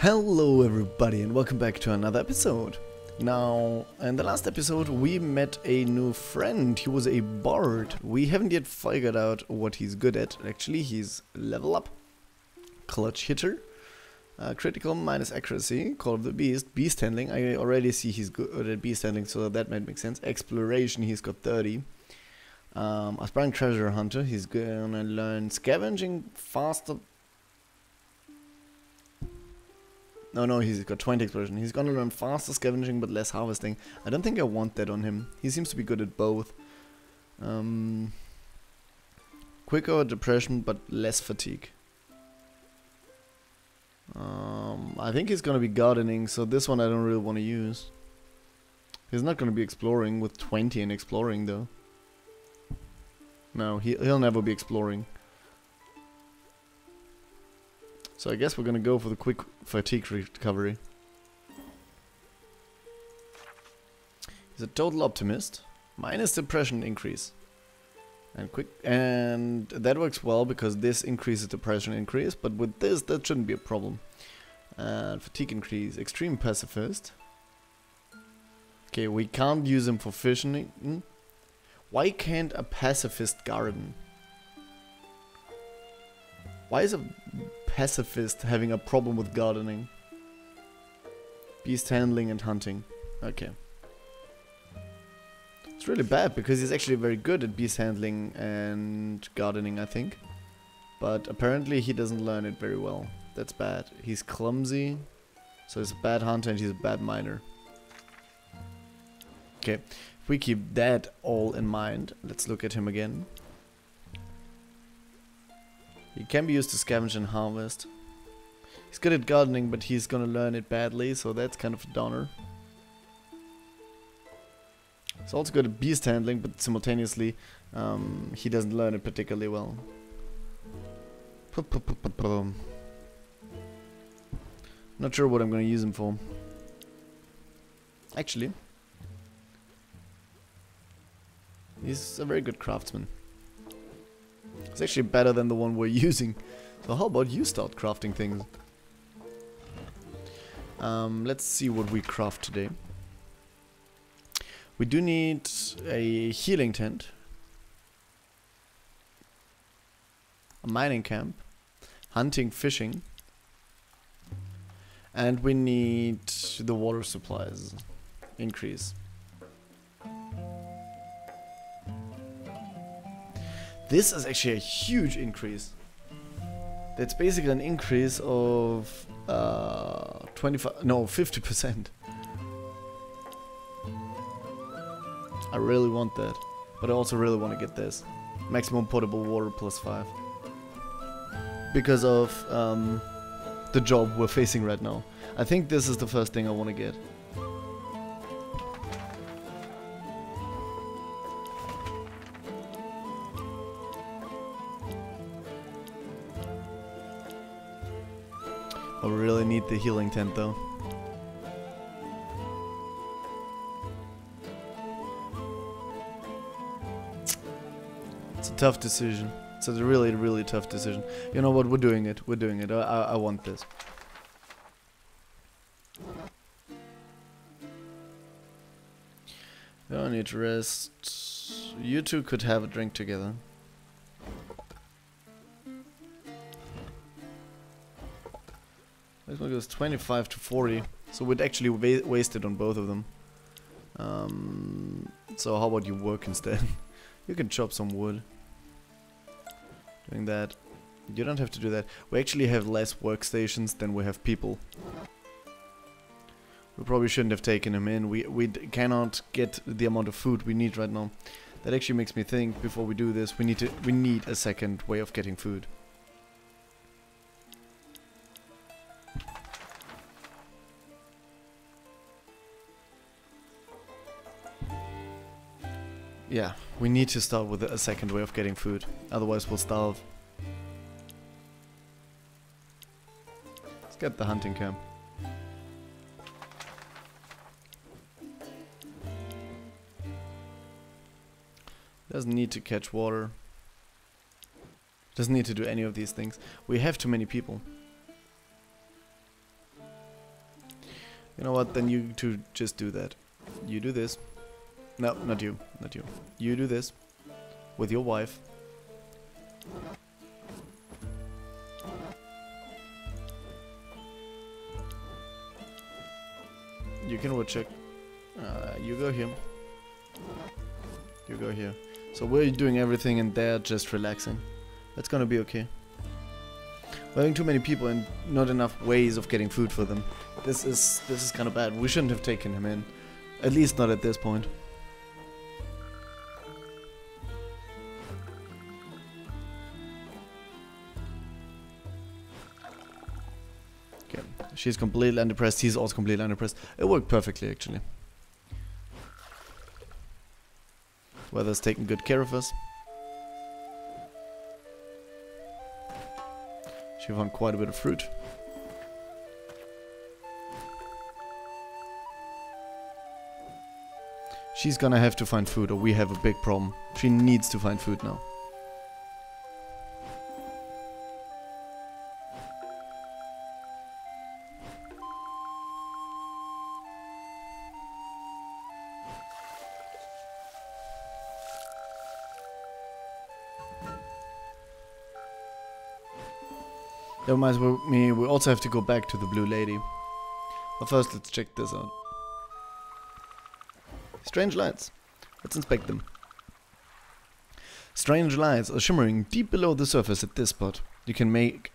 Hello everybody and welcome back to another episode. Now, in the last episode we met a new friend. He was a bard. We haven't yet figured out what he's good at. Actually, he's level up. Clutch hitter. Critical minus accuracy. Call of the beast. Beast handling. I already see he's good at beast handling, so that might make sense. Exploration, he's got 30. Aspiring treasure hunter. He's gonna learn scavenging faster. No, he's got 20 exploration. He's gonna learn faster scavenging but less harvesting. I don't think I want that on him. He seems to be good at both. Quicker depression but less fatigue. I think he's gonna be gardening, so this one I don't really want to use. He's not gonna be exploring with 20 in exploring though. No, he'll never be exploring. So I guess we're gonna go for the quick fatigue recovery. He's a total optimist. Minus depression increase. And that works well because this increases depression increase, but with this that shouldn't be a problem. And fatigue increase. Extreme pacifist. Okay, we can't use him for fishing. Why can't a pacifist garden? Why is a pacifist having a problem with gardening? Beast handling and hunting. Okay. It's really bad because he's actually very good at beast handling and gardening, I think. But apparently he doesn't learn it very well. That's bad. He's clumsy, so he's a bad hunter and he's a bad miner. Okay, if we keep that all in mind, let's look at him again. He can be used to scavenge and harvest. He's good at gardening, but he's gonna learn it badly, so that's kind of a downer. He's also good at beast handling, but simultaneously he doesn't learn it particularly well. Not sure what I'm gonna use him for. Actually, he's a very good craftsman. It's actually better than the one we're using. So how about you start crafting things? Let's see what we craft today. We do need a healing tent. A mining camp. Hunting, fishing. And we need the water supplies. Increase. This is actually a huge increase. That's basically an increase of 50%. I really want that, but I also really want to get this. Maximum potable water +5. Because of the job we're facing right now. I think this is the first thing I want to get. I really need the healing tent though. It's a tough decision. It's a really, really tough decision. You know what? We're doing it. We're doing it. I want this. You don't need to rest. You two could have a drink together. This one goes 25 to 40, so we'd actually waste it on both of them. So how about you work instead? You can chop some wood. Doing that. You don't have to do that. We actually have less workstations than we have people. We probably shouldn't have taken him in. We cannot get the amount of food we need right now. That actually makes me think, before we do this, we need a second way of getting food. Yeah, we need to start with a second way of getting food, otherwise we'll starve. Let's get the hunting camp. Doesn't need to catch water. Doesn't need to do any of these things. We have too many people. You know what, then you two just do that. You do this. No, not you. Not you. You do this. With your wife. You can woodchuck. You go here. You go here. So we're doing everything and they're just relaxing. That's gonna be okay. We're having too many people and not enough ways of getting food for them. This is kind of bad. We shouldn't have taken him in. At least not at this point. Okay. She's completely undepressed. He's also completely undepressed. It worked perfectly, actually. Weather's taking good care of us. She found quite a bit of fruit. She's gonna have to find food or we have a big problem. She needs to find food now. That reminds me, we also have to go back to the blue lady. But first, let's check this out. Strange lights. Let's inspect them. Strange lights are shimmering deep below the surface at this spot. You can't make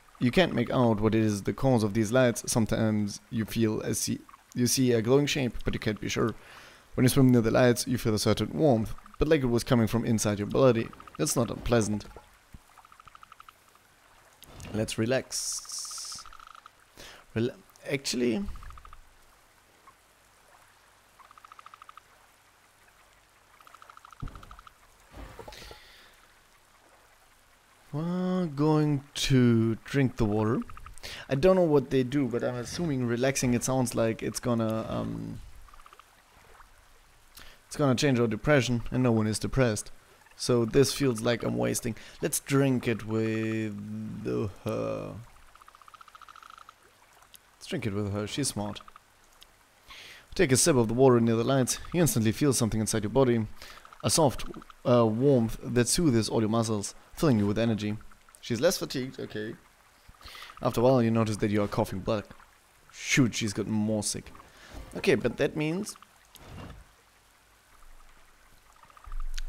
out what is the cause of these lights. Sometimes you see a glowing shape, but you can't be sure. When you swim near the lights, you feel a certain warmth, but like it was coming from inside your body. It's not unpleasant. Let's relax. Actually, we're going to drink the water. I don't know what they do, but I'm assuming relaxing. It sounds like it's gonna change our depression, and no one is depressed. So this feels like I'm wasting. Let's drink it with her. Let's drink it with her. She's smart. Take a sip of the water near the lights. You instantly feel something inside your body. A soft warmth that soothes all your muscles, filling you with energy. She's less fatigued, okay. After a while you notice that you are coughing blood. Shoot, she's gotten more sick. Okay, but that means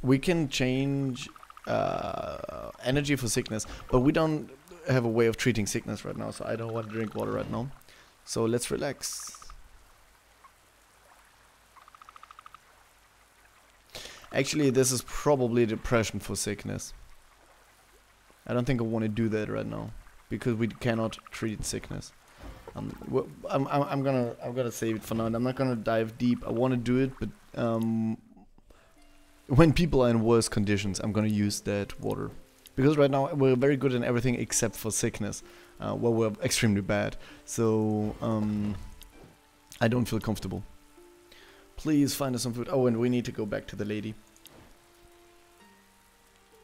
we can change energy for sickness, but we don't have a way of treating sickness right now, so I don't want to drink water right now. So let's relax. Actually, this is probably depression for sickness. I don't think I want to do that right now, because we cannot treat sickness. I'm gonna save it for now, and I'm not gonna dive deep. I want to do it, but when people are in worse conditions, I'm gonna use that water. Because right now we're very good in everything except for sickness, where we're extremely bad. So I don't feel comfortable. Please find us some food. Oh, and we need to go back to the lady.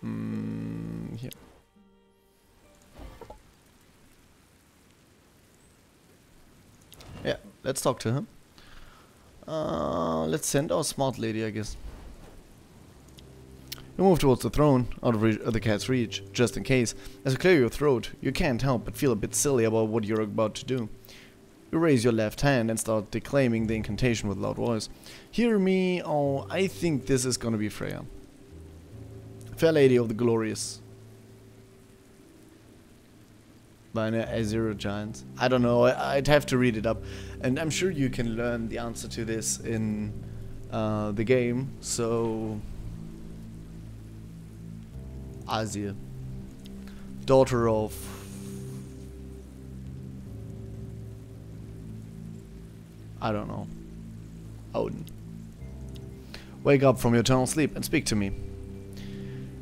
Here. Yeah, let's talk to her. Let's send our smart lady, I guess. You move towards the throne, out of the cat's reach, just in case. As you clear your throat, you can't help but feel a bit silly about what you're about to do. You raise your left hand and start declaiming the incantation with a loud voice. Hear me, oh, I think this is gonna be Freya. Fair Lady of the Glorious. By an Azure Giant. I don't know, I'd have to read it up. And I'm sure you can learn the answer to this in the game, so Azir, daughter of I don't know, Odin. Wake up from your eternal sleep and speak to me.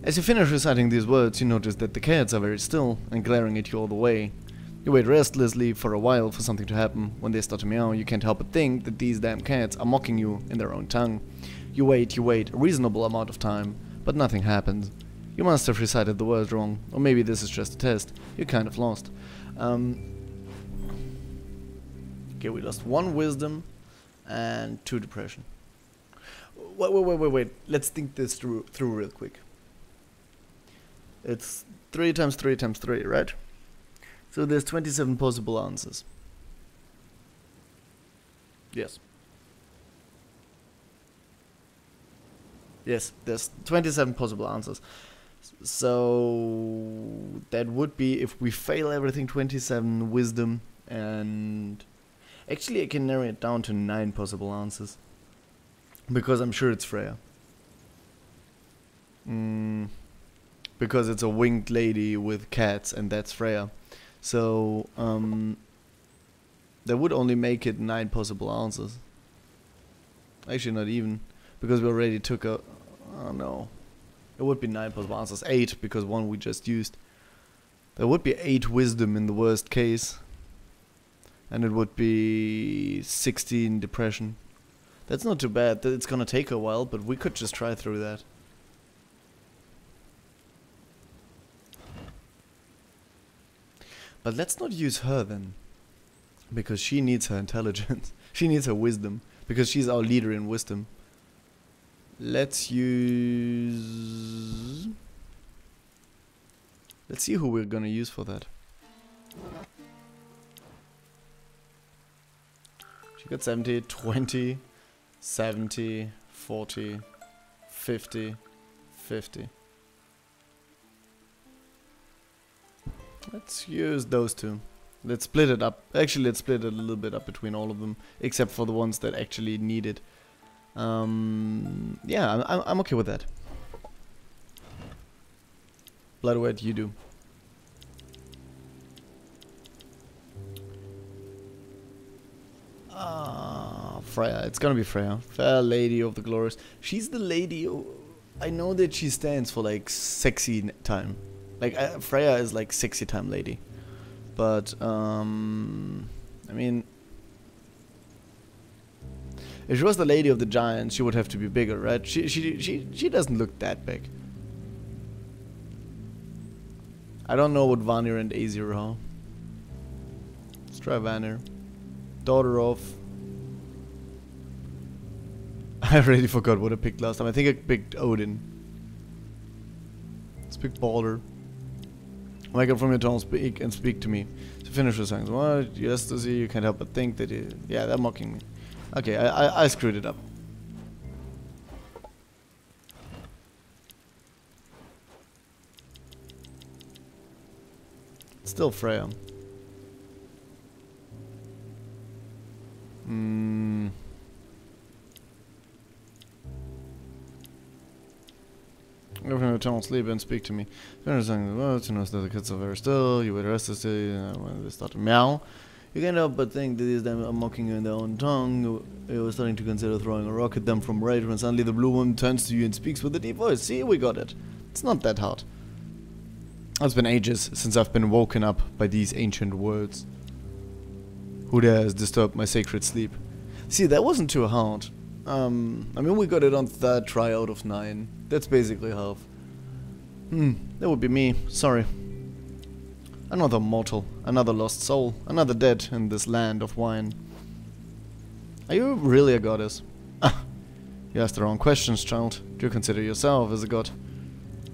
As you finish reciting these words, you notice that the cats are very still and glaring at you all the way. You wait restlessly for a while for something to happen. When they start to meow, you can't help but think that these damn cats are mocking you in their own tongue. You wait, a reasonable amount of time, but nothing happens. You must have recited the words wrong, or maybe this is just a test. You're kind of lost. Okay, we lost one wisdom and 2 depression. Wait. Let's think this through real quick. It's 3 times 3 times 3, right? So there's 27 possible answers. Yes. Yes, there's 27 possible answers. So that would be, if we fail everything, 27 wisdom, and actually I can narrow it down to 9 possible answers. Because I'm sure it's Freya. Because it's a winged lady with cats, and that's Freya. So, that would only make it 9 possible answers. Actually, not even. Because we already took a... Oh no. It would be 9 possible answers. 8, because 1 we just used. There would be 8 wisdom in the worst case. And it would be 16 depression. That's not too bad. It's gonna take a while, but we could just try through that. But let's not use her then. Because she needs her intelligence. She needs her wisdom. Because she's our leader in wisdom. Let's use... Let's see who we're gonna use for that. She got 70, 20, 70, 40, 50, 50. Let's use those 2. Let's split it up. Actually, let's split it a little bit up between all of them, except for the ones that actually need it. Yeah, I'm okay with that. Blood, what do you do? Freya. It's gonna be Freya. Fair Lady of the Glorious. She's the lady. I know that she stands for like sexy time. Like Freya is like sexy time lady. But I mean, if she was the Lady of the Giants, she would have to be bigger, right? She doesn't look that big. I don't know what Vanir and Aesir are. Let's try Vanir. Daughter of... I already forgot what I picked last time. I think I picked Odin. Let's pick Balder. Wake up from your throne, speak and speak to me. To finish the songs. What? Yes, to see, you can't help but think that you... Yeah, they're mocking me. Okay, I screwed it up. Still Freya. Go from your tunnel, sleep and speak to me. Finish saying, well, to know that the kids are very still, you wait rest to see when they start to meow. You can't help but think that these them are mocking you in their own tongue. You were starting to consider throwing a rock at them from rage when suddenly the blue woman turns to you and speaks with a deep voice. See, we got it. It's not that hard. It's been ages since I've been woken up by these ancient words. Who dares disturb my sacred sleep? See, that wasn't too hard. I mean, we got it on 3rd try out of 9. That's basically half. That would be me. Sorry. Another mortal, another lost soul, another dead in this land of wine. Are you really a goddess? You asked the wrong questions, child. Do you consider yourself as a god?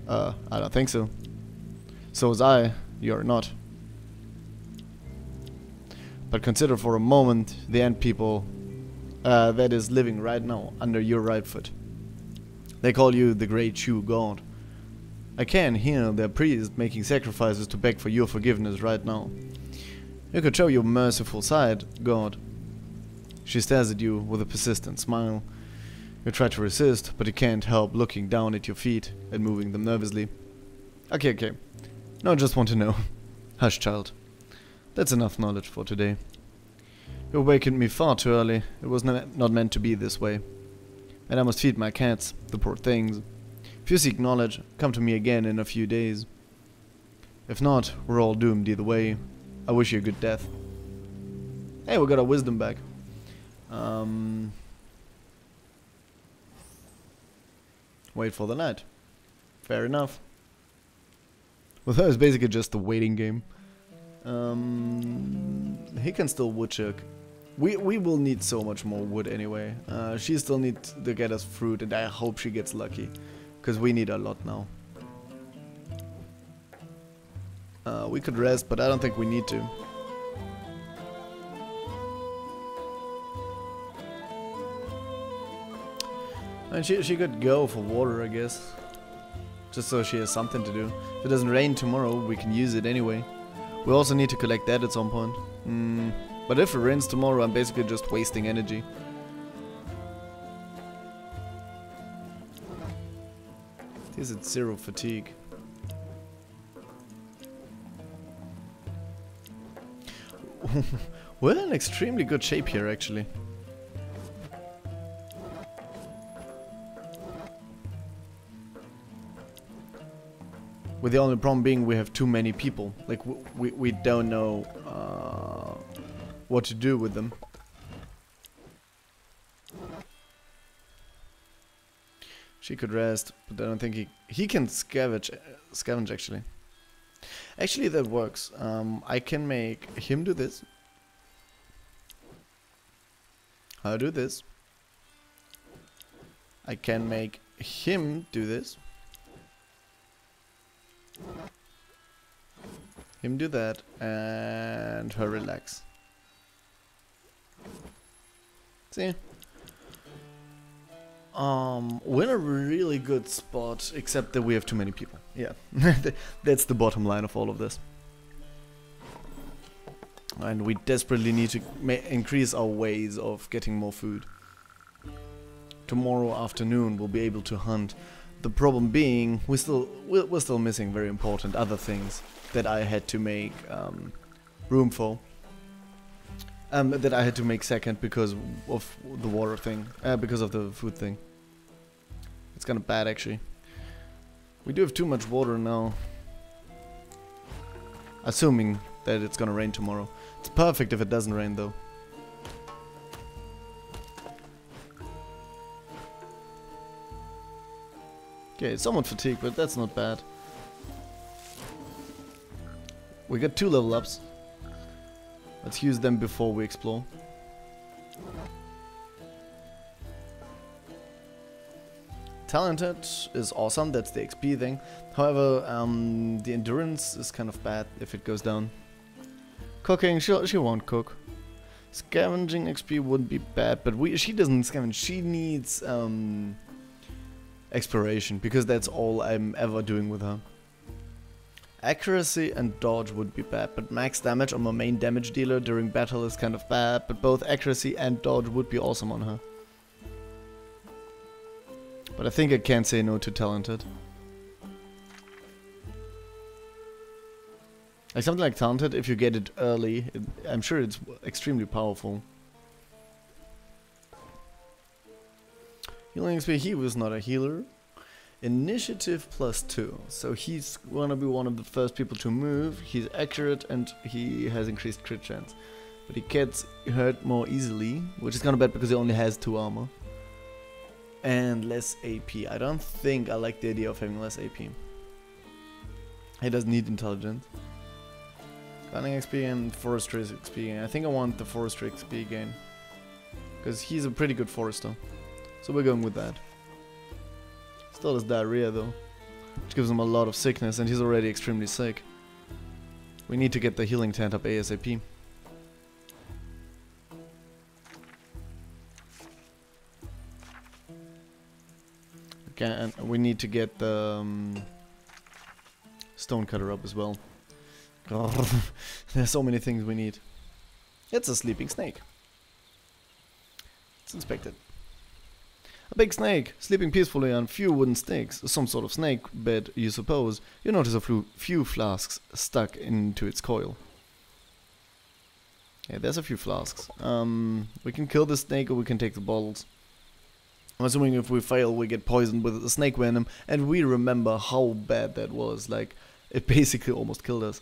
I don't think so. So was I. You're not. But consider for a moment the ant people that is living right now under your right foot. They call you the Great Shoe God. I can hear their priests making sacrifices to beg for your forgiveness right now. You could show your merciful side, God. She stares at you with a persistent smile. You try to resist, but you can't help looking down at your feet and moving them nervously. Okay. No, I just want to know. Hush, child. That's enough knowledge for today. You awakened me far too early. It was not meant to be this way. And I must feed my cats, the poor things. If you seek knowledge, come to me again in a few days. If not, we're all doomed either way. I wish you a good death. Hey, we got our wisdom back. Wait for the night. Fair enough. With her, it's basically just a waiting game. He can still woodchuck. We will need so much more wood anyway. She still needs to get us fruit, and I hope she gets lucky, because we need a lot now. We could rest, but I don't think we need to. And she could go for water, I guess. Just so she has something to do. If it doesn't rain tomorrow, we can use it anyway. We also need to collect that at some point. But if it rains tomorrow, I'm basically just wasting energy. He's at 0 fatigue. We're in extremely good shape here, actually. With the only problem being we have too many people. Like, we don't know what to do with them. She could rest, but I don't think he can scavenge actually. Actually, that works. I can make him do this. I'll do this. I can make him do this. Him do that, and her relax. See? We're in a really good spot, except that we have too many people. Yeah, that's the bottom line of all of this. And we desperately need to increase our ways of getting more food. Tomorrow afternoon we'll be able to hunt. The problem being, we're still missing very important other things that I had to make room for. That I had to make second because of the water thing, because of the food thing. It's kind of bad actually. We do have too much water now. Assuming that it's gonna rain tomorrow. It's perfect if it doesn't rain though. Okay, it's somewhat fatigued, but that's not bad. We got 2 level ups. Let's use them before we explore. Talented is awesome, that's the XP thing. However, the endurance is kind of bad if it goes down. Cooking, she won't cook. Scavenging XP wouldn't be bad, but she doesn't scavenge. She needs exploration, because that's all I'm ever doing with her. Accuracy and dodge would be bad, but max damage on my main damage dealer during battle is kind of bad, but both accuracy and dodge would be awesome on her. But I think I can't say no to talented. Like something like talented, if you get it early, I'm sure it's extremely powerful. Healing XP, he was not a healer. Initiative +2, so he's gonna be one of the first people to move. He's accurate and he has increased crit chance. But he gets hurt more easily, which is kinda bad because he only has 2 armor. And less AP. I don't think I like the idea of having less AP. He doesn't need intelligence. Gunning XP and forestry XP gain. I think I want the forestry XP gain. Because he's a pretty good forester. So we're going with that. Still has diarrhea though. Which gives him a lot of sickness and he's already extremely sick. We need to get the healing tent up ASAP. Okay, and we need to get the stone cutter up as well. Oh, there's so many things we need. It's a sleeping snake. Let's inspect it. A big snake, sleeping peacefully on few wooden sticks, some sort of snake bed, you suppose. You notice a few flasks stuck into its coil. Yeah, there's a few flasks. We can kill the snake or we can take the bottles. I'm assuming if we fail, we get poisoned with the snake venom, and we remember how bad that was. Like, it basically almost killed us.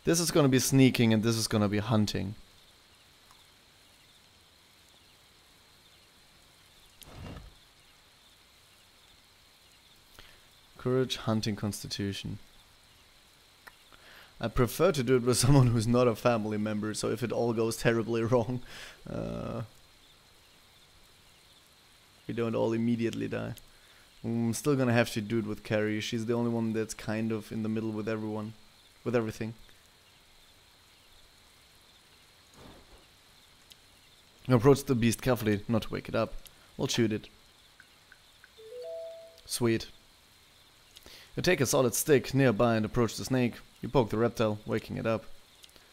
This is gonna be sneaking, and this is gonna be hunting. Courage, hunting, constitution. I prefer to do it with someone who's not a family member, so if it all goes terribly wrong, we don't all immediately die. I'm still gonna have to do it with Carrie. She's the only one that's kind of in the middle with everyone, with everything. Approach the beast carefully, not to wake it up. We'll shoot it. Sweet. You take a solid stick nearby and approach the snake. You poke the reptile, waking it up.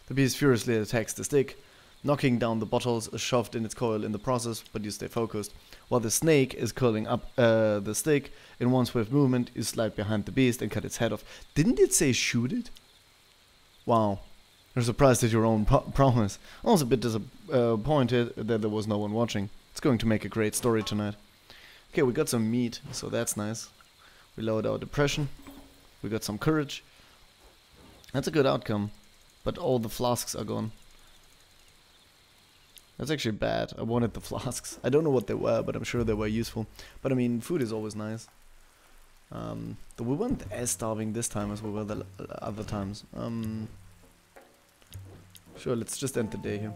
The beast furiously attacks the stick. Knocking down the bottles is shoved in its coil in the process, but you stay focused. While the snake is curling up the stick, in one swift movement, you slide behind the beast and cut its head off. Didn't it say shoot it? Wow. You're surprised at your own promise. I was a bit disappointed that there was no one watching. It's going to make a great story tonight. Okay, we got some meat, so that's nice. We lowered our depression. We got some courage. That's a good outcome. But all the flasks are gone. That's actually bad. I wanted the flasks. I don't know what they were, but I'm sure they were useful. But I mean, food is always nice. We weren't as starving this time as we were the other times. Sure, let's just end the day here.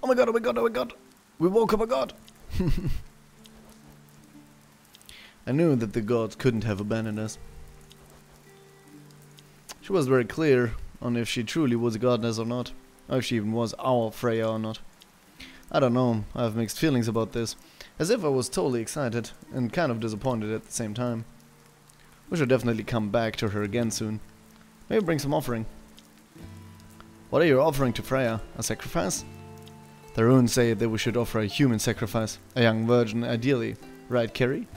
Oh my god, oh my god, oh my god! We woke up a god! I knew that the gods couldn't have abandoned us. She was very clear on if she truly was a goddess or not, or if she even was our Freya or not. I don't know, I have mixed feelings about this, as if I was totally excited and kind of disappointed at the same time. We should definitely come back to her again soon. Maybe bring some offering. What are you offering to Freya? A sacrifice? The runes say that we should offer a human sacrifice, a young virgin ideally. Right, Carrie?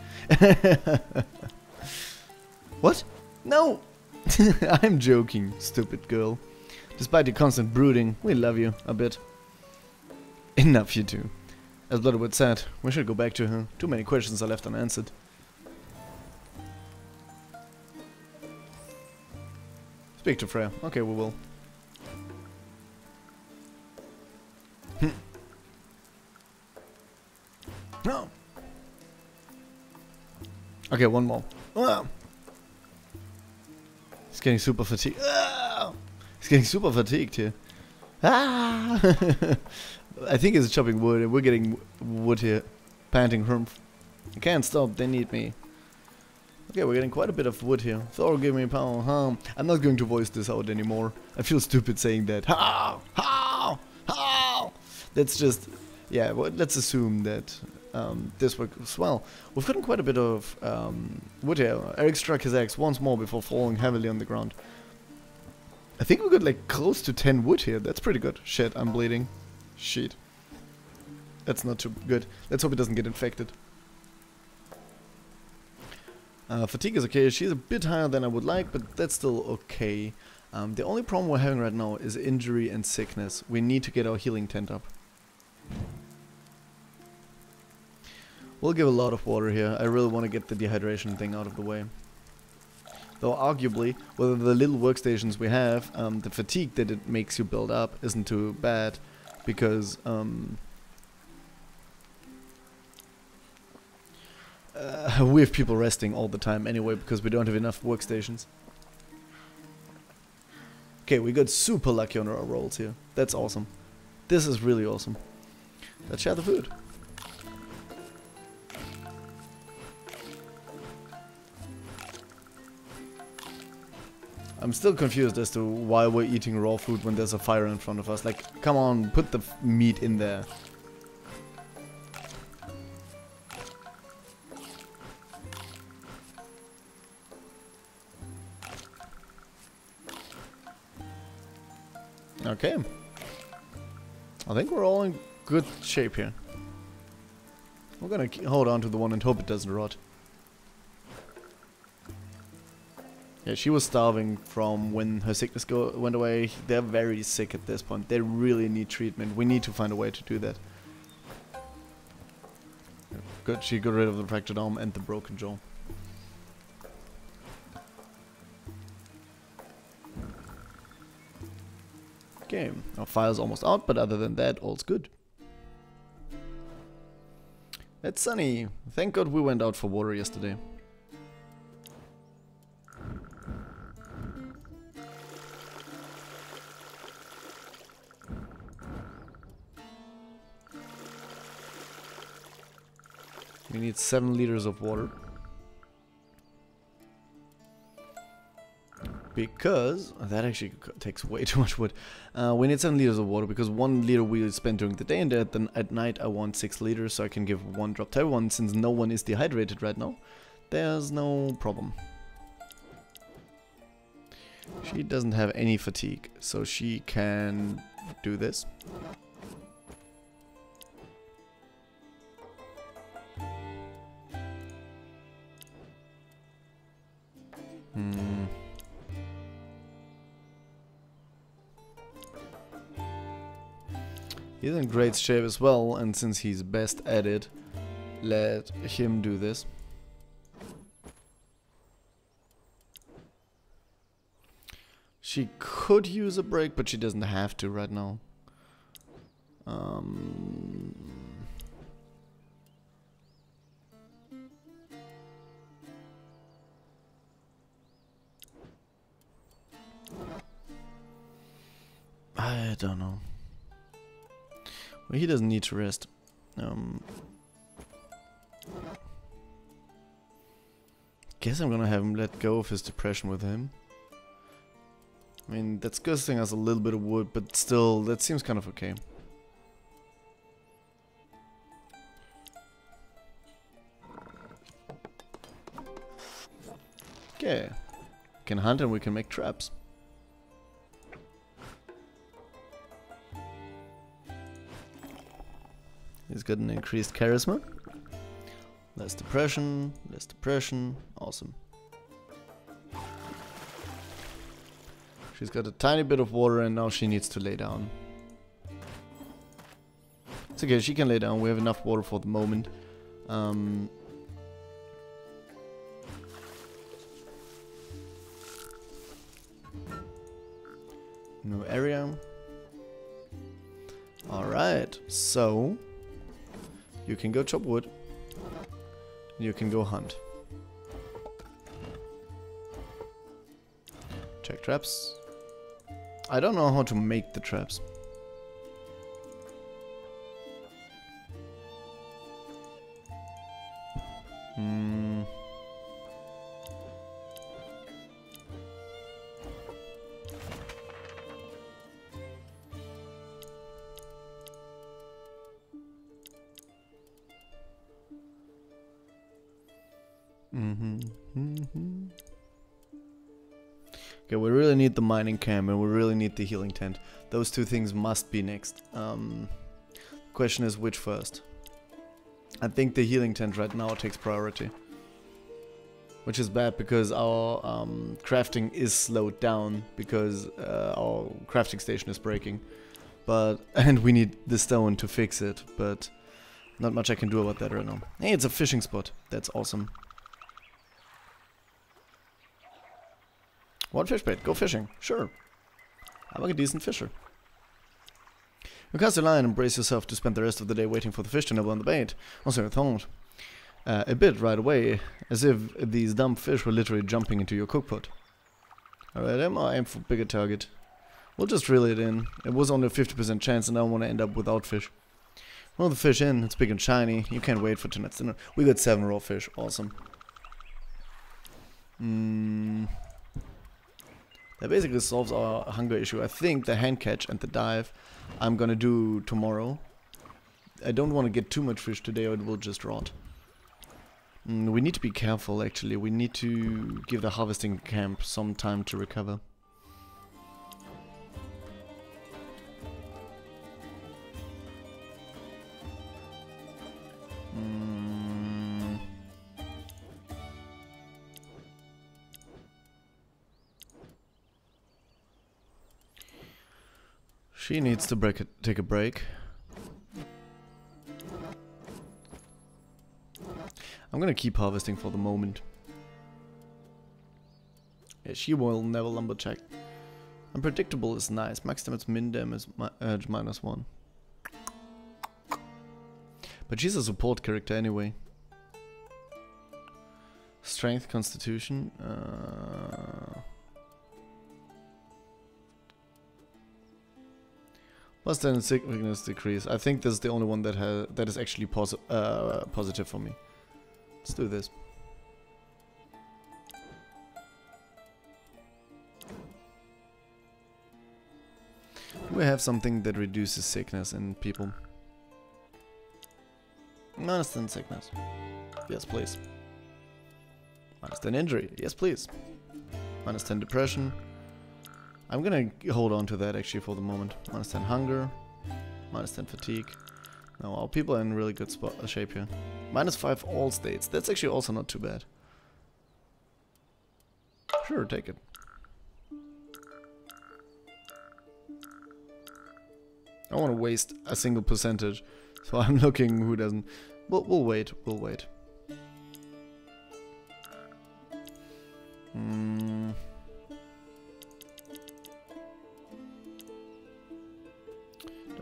What? No! I'm joking, stupid girl. Despite your constant brooding, we love you a bit. Enough, you two. As Bloodwood said, we should go back to her. Too many questions are left unanswered. Speak to Freya. Okay, we will. No. Okay, one more. Ah. He's getting super fatigued. Ah. He's getting super fatigued here. Ah. I think he's chopping wood, and we're getting wood here. Panting humph. I can't stop. They need me. Okay, we're getting quite a bit of wood here. Thor, give me power. Huh? I'm not going to voice this out anymore. I feel stupid saying that. How? How? How? That's just... Yeah, well, let's assume that this works well. We've gotten quite a bit of wood here. Eric struck his axe once more before falling heavily on the ground. I think we got like close to 10 wood here. That's pretty good. Shit, I'm bleeding. Shit. That's not too good. Let's hope it doesn't get infected. Fatigue is okay. She's a bit higher than I would like, but that's still okay. The only problem we're having right now is injury and sickness. We need to get our healing tent up. We'll give a lot of water here. I really want to get the dehydration thing out of the way. Though arguably, with the little workstations we have, the fatigue that it makes you build up isn't too bad, because we have people resting all the time anyway, because we don't have enough workstations. Okay, we got super lucky on our rolls here. That's awesome. This is really awesome. Let's share the food. I'm still confused as to why we're eating raw food when there's a fire in front of us. Like, come on, put the meat in there. Okay. I think we're all in good shape here. We're gonna hold on to the one and hope it doesn't rot. Yeah, she was starving from when her sickness went away. They're very sick at this point. They really need treatment. We need to find a way to do that. Good, she got rid of the fractured arm and the broken jaw. Okay, our fire's almost out, but other than that, all's good. It's sunny. Thank God we went out for water yesterday. We need 7 liters of water. Because that actually takes way too much wood. We need 7 liters of water because 1 liter we spend during the day, and at night I want 6 liters, so I can give 1 drop to everyone. Since no one is dehydrated right now, there's no problem. She doesn't have any fatigue, so she can do this. He's in great shape as well, and since he's best at it, let him do this. She could use a break, but she doesn't have to right now. I don't know. Well, he doesn't need to rest. Guess I'm gonna have him let go of his depression with him. I mean, that's costing us a little bit of wood, but still, that seems kind of okay. Okay. We can hunt and we can make traps. He's got an increased charisma. Less depression, awesome. She's got a tiny bit of water and now she needs to lay down. It's okay, she can lay down, we have enough water for the moment. New area. Alright, so you can go chop wood. You can go hunt. Check traps. I don't know how to make the traps. Okay, we really need the mining camp and we really need the healing tent. Those two things must be next. Question is which first? I think the healing tent right now takes priority. Which is bad because our crafting is slowed down because our crafting station is breaking. And we need the stone to fix it, but not much I can do about that right now. Hey, it's a fishing spot. That's awesome. One fish bait, go fishing. Sure. I'm like a decent fisher. You cast your line and brace yourself to spend the rest of the day waiting for the fish to nibble on the bait. Also, I thought a bit right away, as if these dumb fish were literally jumping into your cookpot. Alright, aim for bigger target. We'll just reel it in. It was only a 50% chance and I don't want to end up without fish. Roll the fish in, it's big and shiny. You can't wait for tonight's dinner. We got 7 raw fish, awesome. That basically solves our hunger issue. I think the hand catch and the dive I'm gonna do tomorrow. I don't want to get too much fish today or it will just rot. We need to be careful actually. We need to give the harvesting camp some time to recover. She needs to take a break. I'm gonna keep harvesting for the moment. Yeah, she will never lumberjack. Unpredictable is nice. Max damage, min damage, -1. But But she's a support character anyway. Strength, Constitution. Plus 10 sickness decrease. I think this is the only one that is actually positive for me. Let's do this. We have something that reduces sickness in people. Minus 10 sickness. Yes, please. Minus 10 injury. Yes, please. Minus 10 depression. I'm gonna hold on to that actually for the moment. Minus 10 hunger. Minus 10 fatigue. No, our people are in really good shape here. Minus 5 all states. That's actually also not too bad. Sure, take it. I don't want to waste a single percentage, so I'm looking who doesn't. We'll wait. We'll wait.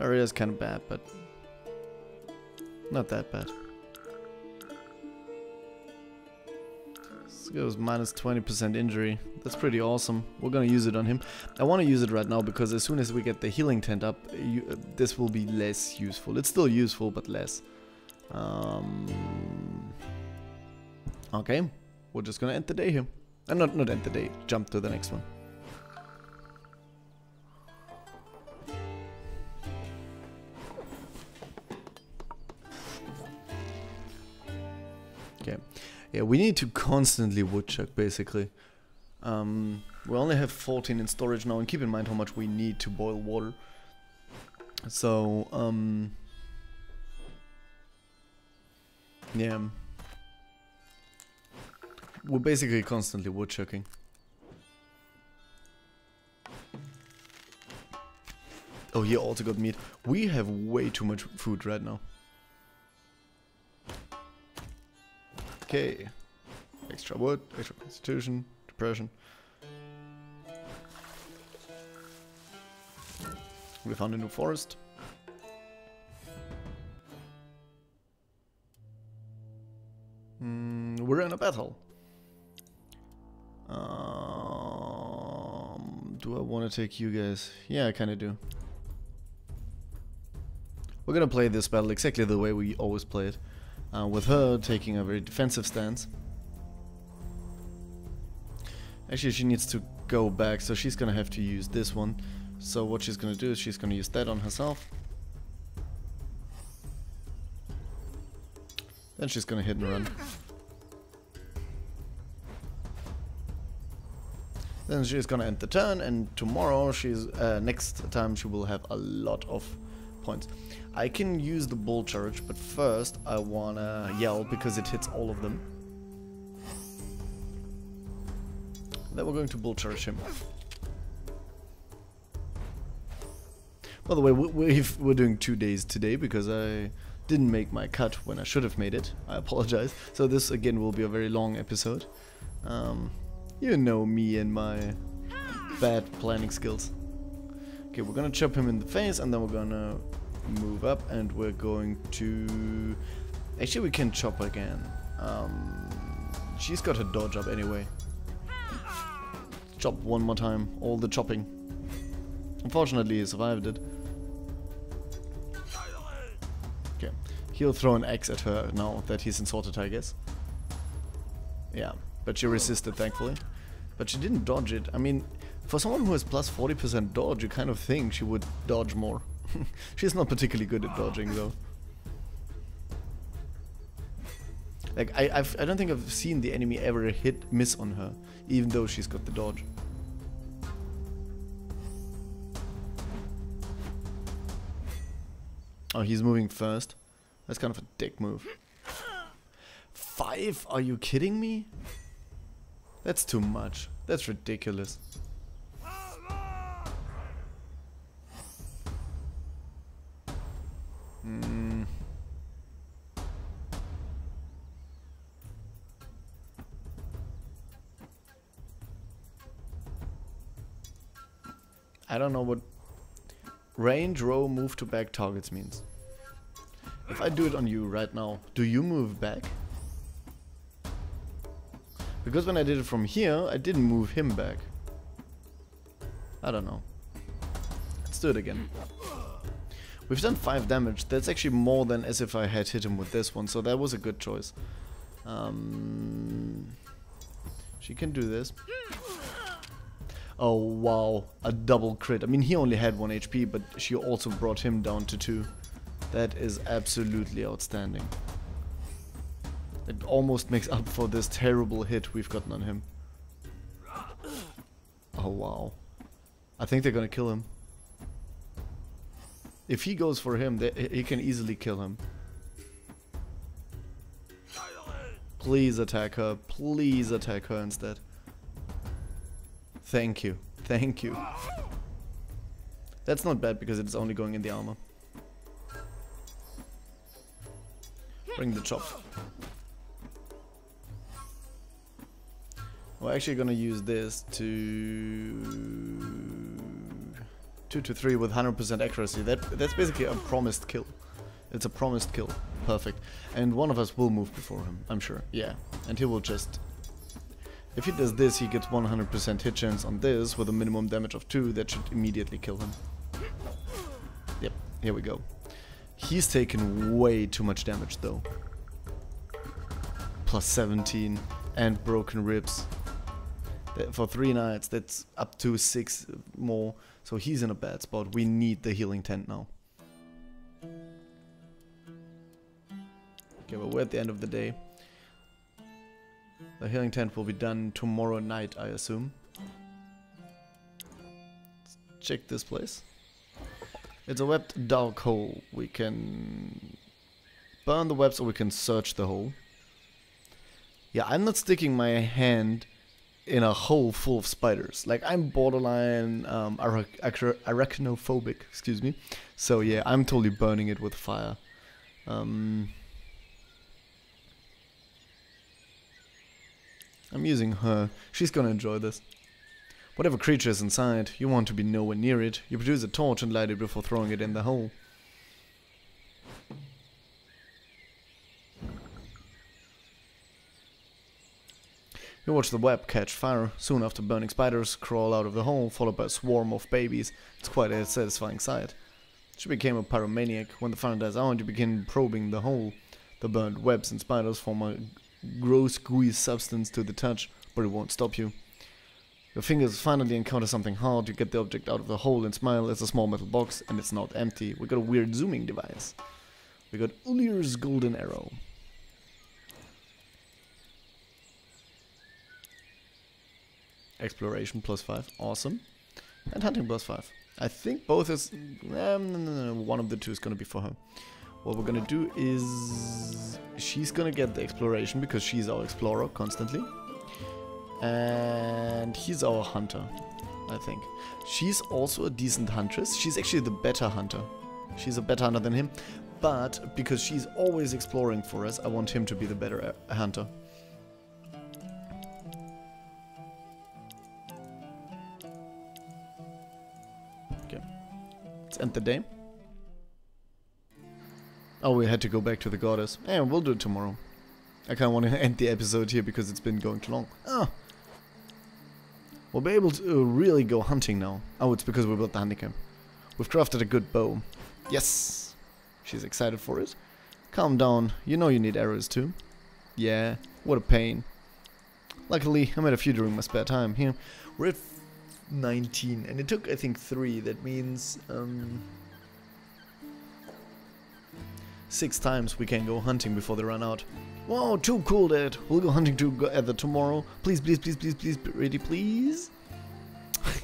Area is kind of bad, but not that bad. This goes minus 20% injury. That's pretty awesome. We're gonna use it on him. I want to use it right now because as soon as we get the healing tent up, this will be less useful. It's still useful, but less. Okay, we're just gonna end the day here. Not end the day. Jump to the next one. Okay. Yeah, we need to constantly woodchuck, basically. We only have 14 in storage now, and keep in mind how much we need to boil water. So, yeah. We're basically constantly woodchucking. Oh, here also got meat. We have way too much food right now. Okay. Extra wood, extra constitution, depression. We found a new forest. We're in a battle. Do I want to take you guys? Yeah, I kind of do. We're gonna play this battle exactly the way we always play it. With her taking a very defensive stance. Actually, she needs to go back, so she's gonna have to use this one. So what she's gonna do is she's gonna use that on herself. Then she's gonna hit and run. Then she's gonna end the turn, and tomorrow next time she will have a lot of points. I can use the bull charge, but first I wanna yell because it hits all of them. Then we're going to bull charge him. By the way, we're doing 2 days today because I didn't make my cut when I should have made it. I apologize. So this again will be a very long episode. You know me and my bad planning skills. Okay, we're gonna chop him in the face, and then we're gonna move up, and we're going to... Actually, we can chop again. She's got her dodge up anyway. Chop one more time, all the chopping. Unfortunately, he survived it. Okay, he'll throw an axe at her now that he's insulted, I guess. Yeah, but she resisted, thankfully. But she didn't dodge it. I mean, for someone who has plus 40% dodge, you kind of think she would dodge more. She's not particularly good at dodging, though. Like, I don't think I've seen the enemy ever miss on her, even though she's got the dodge. Oh, he's moving first. That's kind of a dick move. 5? Are you kidding me? That's too much. That's ridiculous. I don't know what range, row, move to back targets means. If I do it on you right now, do you move back? Because when I did it from here, I didn't move him back. I don't know. Let's do it again. We've done 5 damage. That's actually more than as if I had hit him with this one, so that was a good choice. She can do this. Oh wow, a double crit. I mean, he only had 1 HP, but she also brought him down to 2. That is absolutely outstanding. It almost makes up for this terrible hit we've gotten on him. Oh wow. I think they're gonna kill him. If he goes for him, he can easily kill him. Please attack her. Please attack her instead. Thank you. Thank you. That's not bad because it's only going in the armor. Bring the chop. We're actually gonna use this to 2 to 3 with 100% accuracy. That's basically a promised kill. It's a promised kill. Perfect. And one of us will move before him, I'm sure. Yeah. And he will just... If he does this, he gets 100% hit chance on this with a minimum damage of 2. That should immediately kill him. Yep. Here we go. He's taken way too much damage though. Plus 17 and broken ribs. For 3 nights, that's up to 6 more. So he's in a bad spot. We need the healing tent now. Okay, well, we're at the end of the day. The healing tent will be done tomorrow night, I assume. Let's check this place. It's a webbed dark hole. We can burn the webs or we can search the hole. Yeah, I'm not sticking my hand in a hole full of spiders. Like, I'm borderline arachnophobic, excuse me. So yeah, I'm totally burning it with fire. I'm using her. She's gonna enjoy this. Whatever creature is inside, you want to be nowhere near it. You produce a torch and light it before throwing it in the hole. You watch the web catch fire. Soon after, burning spiders crawl out of the hole, followed by a swarm of babies. It's quite a satisfying sight. She became a pyromaniac. When the fire dies out, you begin probing the hole. The burned webs and spiders form a gross, gooey substance to the touch, but it won't stop you. Your fingers finally encounter something hard. You get the object out of the hole and smile. It's a small metal box, and it's not empty. We got a weird zooming device. We got Ulir's golden arrow. Exploration +5, awesome. And hunting +5. I think both is... no, one of the two is gonna be for her. What we're gonna do is... she's gonna get the exploration because she's our explorer constantly. And he's our hunter, I think. She's also a decent huntress. She's actually the better hunter. She's a better hunter than him. But because she's always exploring for us, I want him to be the better hunter. Let's end the day. Oh, we had to go back to the goddess. Yeah, we'll do it tomorrow. I kind of want to end the episode here because it's been going too long. Ah! We'll be able to really go hunting now. Oh, it's because we built the hunting camp. We've crafted a good bow. Yes! She's excited for it. Calm down. You know you need arrows too. Yeah, what a pain. Luckily, I made a few during my spare time. Here, we're at 19, and it took, I think, 3. That means 6 times we can go hunting before they run out. Wow, too cool, Dad. We'll go hunting together tomorrow. Please, please, please, please, please, ready, please?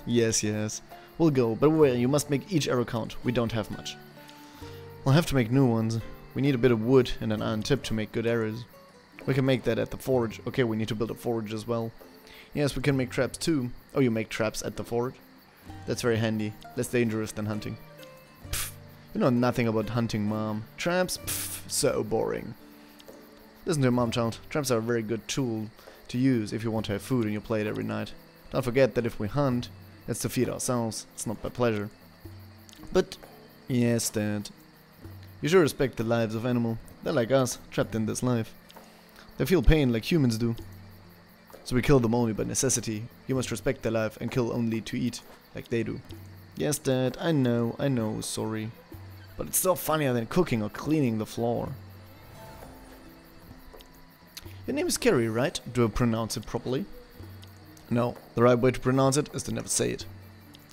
Yes, yes. We'll go, but wait, you must make each arrow count. We don't have much. We'll have to make new ones. We need a bit of wood and an iron tip to make good arrows. We can make that at the forge. Okay, we need to build a forge as well. Yes, we can make traps too. Oh, you make traps at the forge? That's very handy. Less dangerous than hunting. Pfft, you know nothing about hunting, Mom. Traps? Pfft, so boring. Listen to your mom, child. Traps are a very good tool to use if you want to have food and you play it every night. Don't forget that if we hunt, it's to feed ourselves. It's not by pleasure. But, yes, Dad. You should respect the lives of animals. They're like us, trapped in this life. They feel pain like humans do. So we kill them only by necessity. You must respect their life and kill only to eat, like they do. Yes, Dad, I know, sorry. But it's still funnier than cooking or cleaning the floor. Your name is Carrie, right? Do I pronounce it properly? No, the right way to pronounce it is to never say it.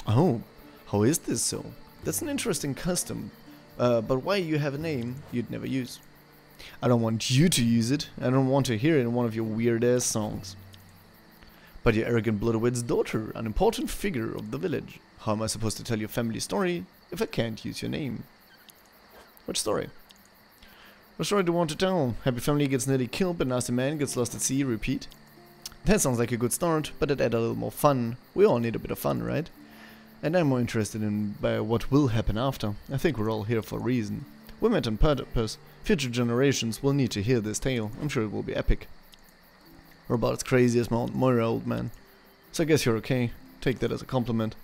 Oh, how is this so? That's an interesting custom. But why you have a name you'd never use? I don't want you to use it. I don't want to hear it in one of your weird-ass songs. But your arrogant Bloodwit's daughter, an important figure of the village. How am I supposed to tell your family story if I can't use your name? What story? What story do you want to tell? Happy family gets nearly killed, but nasty man gets lost at sea, repeat? That sounds like a good start, but it add a little more fun. We all need a bit of fun, right? And I'm more interested in what will happen after. I think we're all here for a reason. We met on purpose. Future generations will need to hear this tale. I'm sure it will be epic. We're about as crazy as Mount Moira, old man. So I guess you're okay. Take that as a compliment.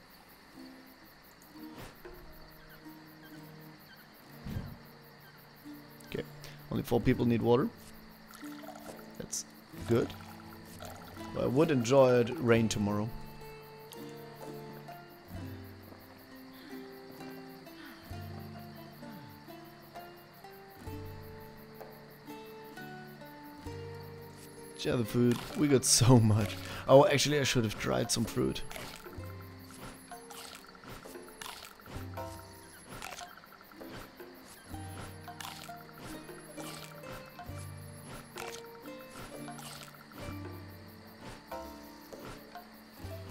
Okay, only 4 people need water. That's good. But I would enjoy it rain tomorrow. Yeah, the food. We got so much. Oh, actually I should have tried some fruit.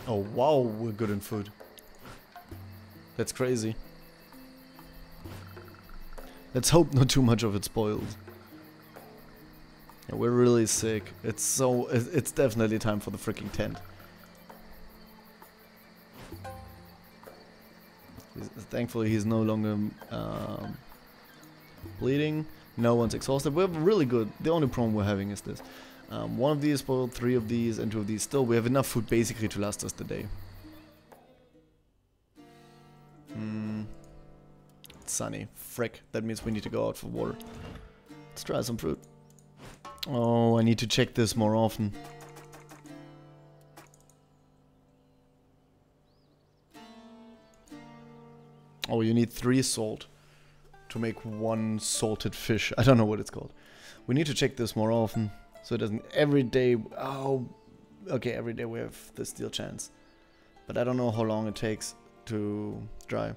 Oh wow, we're good in food. That's crazy. Let's hope not too much of it spoils. Yeah, we're really sick. It's definitely time for the freaking tent. Thankfully he's no longer bleeding. No one's exhausted. We're really good. The only problem we're having is this. 1 of these spoiled, 3 of these, and 2 of these still. We have enough food basically to last us the day. It's sunny. Frick. That means we need to go out for water. Let's try some fruit. Oh, I need to check this more often. Oh, you need 3 salt to make 1 salted fish. I don't know what it's called. We need to check this more often. So it doesn't every day. Oh, okay, every day we have the steel chance. But I don't know how long it takes to dry.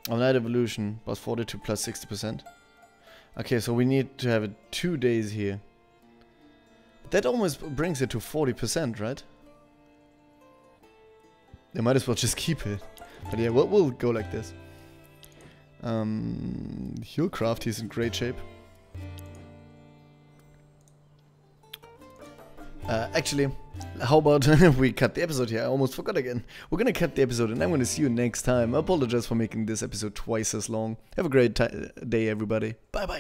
On night evolution, plus 42 plus 60%. Okay, so we need to have it 2 days here. That almost brings it to 40%, right? They might as well just keep it. But yeah, we'll go like this. Hillcraft, he's in great shape. Actually, how about we cut the episode here? I almost forgot again. We're gonna cut the episode and I'm gonna see you next time. I apologize for making this episode twice as long. Have a great day, everybody. Bye bye.